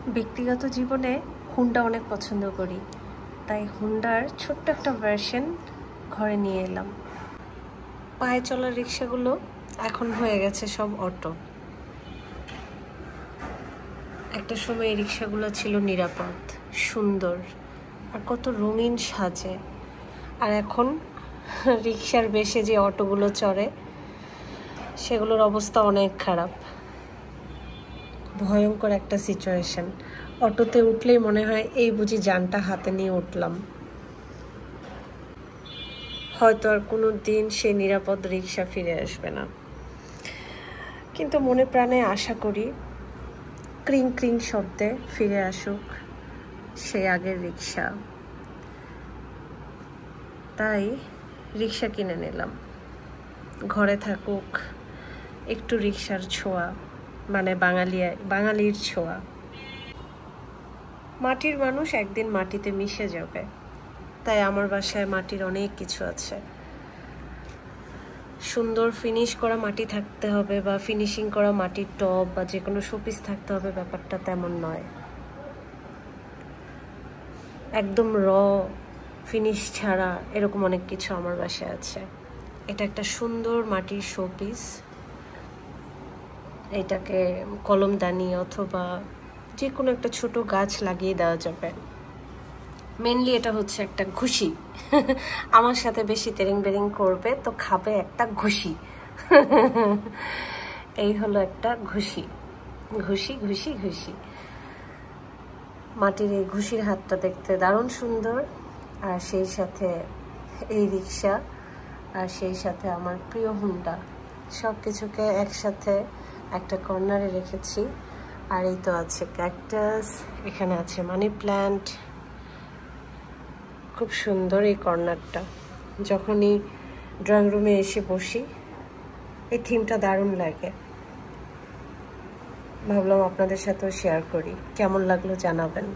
ব্যক্তিগত জীবনে হুন্ডা অনেক পছন্দ করি, তাই হুন্ডার ছোট্ট একটা ভার্সন ঘরে নিয়ে এলাম। পায়ে চলা রিক্সাগুলো এখন হয়ে গেছে সব অটো। একটা সময় এই রিক্সাগুলো ছিল নিরাপদ, সুন্দর আর কত রঙিন সাজে। আর এখন রিক্সার বেশে যে অটোগুলো চড়ে সেগুলোর অবস্থা অনেক খারাপ। ভয়ঙ্কর একটা সিচুয়েশন। অটোতে উঠলেই মনে হয় এই বুঝি জানটা হাতে নিয়ে উঠলাম। হয়তো আর কোনো দিন সেই নিরাপদ রিক্সা ফিরে আসবে না, কিন্তু মনে প্রাণে আশা করি ক্রিং ক্রিং শব্দে ফিরে আসুক সেই আগের রিক্সা। তাই রিক্সা কিনে নিলাম। ঘরে থাকুক একটু রিক্সার ছোঁয়া, মানে বাঙালির ছোঁয়া। মাটির মানুষ একদিন মাটিতে মিশে যাবে, তাই আমার বাসায় মাটির অনেক কিছু আছে। সুন্দর ফিনিশ করা মাটি থাকতে হবে বা ফিনিশিং করা মাটির টব বা যে কোনো শোপিস থাকতে হবে, ব্যাপারটা তেমন নয়। একদম ফিনিশ ছাড়া এরকম অনেক কিছু আমার বাসায় আছে। এটা একটা সুন্দর মাটির শোপিস। এটাকে কলমদানি অথবা যে কোনো একটা ছোট গাছ লাগিয়ে দেওয়া যাবে। মেনলি এটা হচ্ছে একটা ঘুষি। আমার সাথে বেশি তেরিং বেরিং করবে তো খাবে একটা ঘুষি। এই হলো একটা ঘুষি, ঘুষি ঘুষি ঘুষি। মাটির এই ঘুষির হাতটা দেখতে দারুণ সুন্দর। আর সেই সাথে এই রিক্সা, আর সেই সাথে আমার প্রিয় হুন্ডা, সব কিছুকে একসাথে একটা কর্নারে রেখেছি। আর এই তো আছে ক্যাকটাস, এখানে আছে মানি প্ল্যান্ট। খুব সুন্দর এই কর্নারটা। যখনই ড্রয়িং রুমে এসে বসি এই থিমটা দারুণ লাগে। ভাবলাম আপনাদের সাথেও শেয়ার করি, কেমন লাগলো জানাবেন।